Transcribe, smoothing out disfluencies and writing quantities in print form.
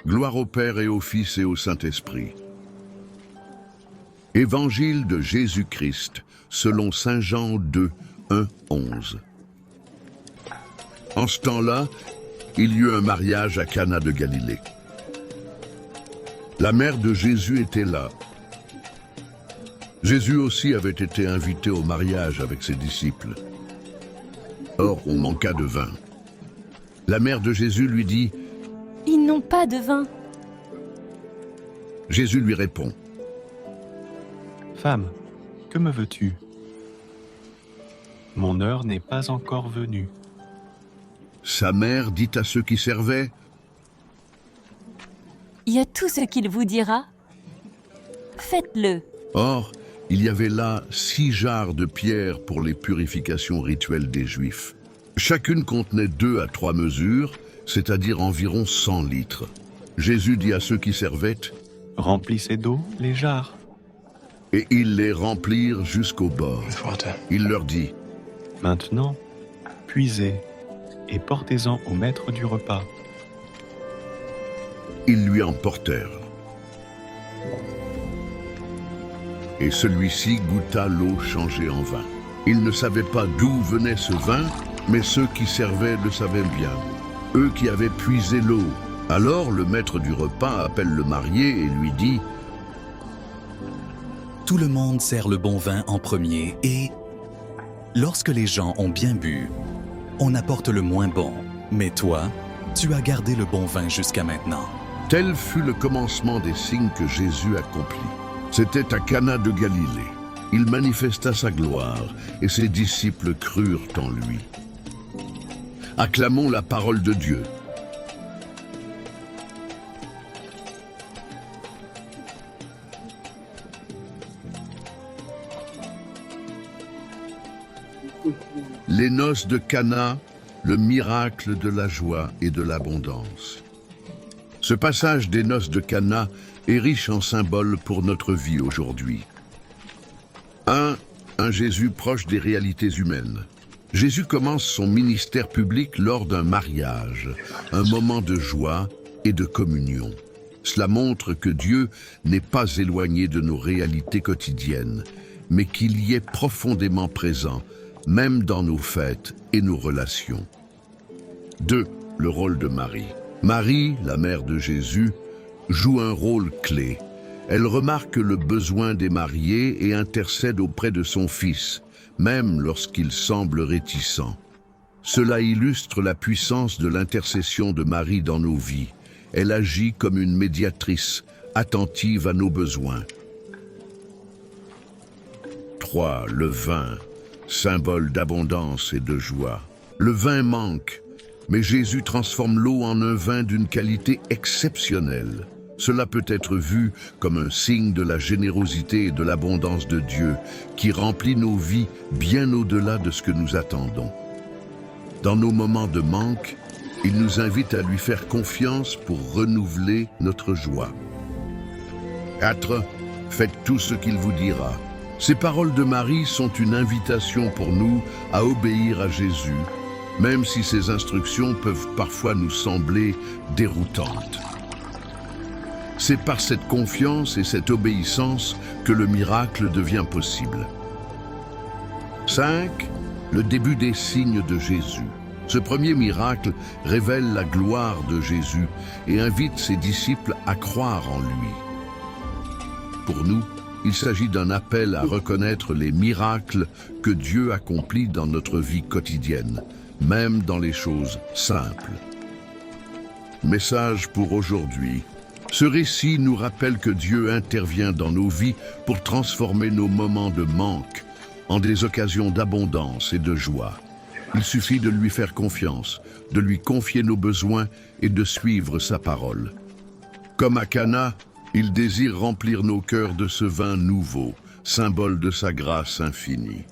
Gloire au Père et au Fils et au Saint-Esprit. Évangile de Jésus-Christ, selon Saint Jean 2, 1, 11. En ce temps-là, il y eut un mariage à Cana de Galilée. La mère de Jésus était là. Jésus aussi avait été invité au mariage avec ses disciples. Or, on manqua de vin. La mère de Jésus lui dit: « Ils n'ont pas de vin. » Jésus lui répond: « Femme, que me veux-tu? Mon heure n'est pas encore venue. » Sa mère dit à ceux qui servaient: « Il y a tout ce qu'il vous dira. Faites-le. » Or, il y avait là 6 jarres de pierre pour les purifications rituelles des Juifs. Chacune contenait 2 à 3 mesures, c'est-à-dire environ 100 litres. Jésus dit à ceux qui servaient: « Remplissez d'eau les jarres. » Et ils les remplirent jusqu'au bord. Il leur dit: « Maintenant, puisez et portez-en au maître du repas. » Ils lui en portèrent. Et celui-ci goûta l'eau changée en vin. Il ne savait pas d'où venait ce vin, mais ceux qui servaient le savaient bien, eux qui avaient puisé l'eau. Alors le maître du repas appelle le marié et lui dit: « Tout le monde sert le bon vin en premier et, lorsque les gens ont bien bu, on apporte le moins bon. Mais toi, tu as gardé le bon vin jusqu'à maintenant. » Tel fut le commencement des signes que Jésus accomplit. C'était à Cana de Galilée. Il manifesta sa gloire et ses disciples crurent en lui. Acclamons la parole de Dieu. Les noces de Cana, le miracle de la joie et de l'abondance. Ce passage des noces de Cana est riche en symboles pour notre vie aujourd'hui. Un Jésus proche des réalités humaines. Jésus commence son ministère public lors d'un mariage, un moment de joie et de communion. Cela montre que Dieu n'est pas éloigné de nos réalités quotidiennes, mais qu'il y est profondément présent, même dans nos fêtes et nos relations. 2. Le rôle de Marie. Marie, la mère de Jésus, joue un rôle clé. Elle remarque le besoin des mariés et intercède auprès de son fils, même lorsqu'il semble réticent. Cela illustre la puissance de l'intercession de Marie dans nos vies. Elle agit comme une médiatrice, attentive à nos besoins. 3. Le vin, symbole d'abondance et de joie. Le vin manque, mais Jésus transforme l'eau en un vin d'une qualité exceptionnelle. Cela peut être vu comme un signe de la générosité et de l'abondance de Dieu qui remplit nos vies bien au-delà de ce que nous attendons. Dans nos moments de manque, il nous invite à lui faire confiance pour renouveler notre joie. 4. Faites tout ce qu'il vous dira. Ces paroles de Marie sont une invitation pour nous à obéir à Jésus, même si ces instructions peuvent parfois nous sembler déroutantes. C'est par cette confiance et cette obéissance que le miracle devient possible. 5. Le début des signes de Jésus. Ce premier miracle révèle la gloire de Jésus et invite ses disciples à croire en lui. Pour nous, il s'agit d'un appel à reconnaître les miracles que Dieu accomplit dans notre vie quotidienne, même dans les choses simples. Message pour aujourd'hui. Ce récit nous rappelle que Dieu intervient dans nos vies pour transformer nos moments de manque en des occasions d'abondance et de joie. Il suffit de lui faire confiance, de lui confier nos besoins et de suivre sa parole. Comme à Cana, il désire remplir nos cœurs de ce vin nouveau, symbole de sa grâce infinie.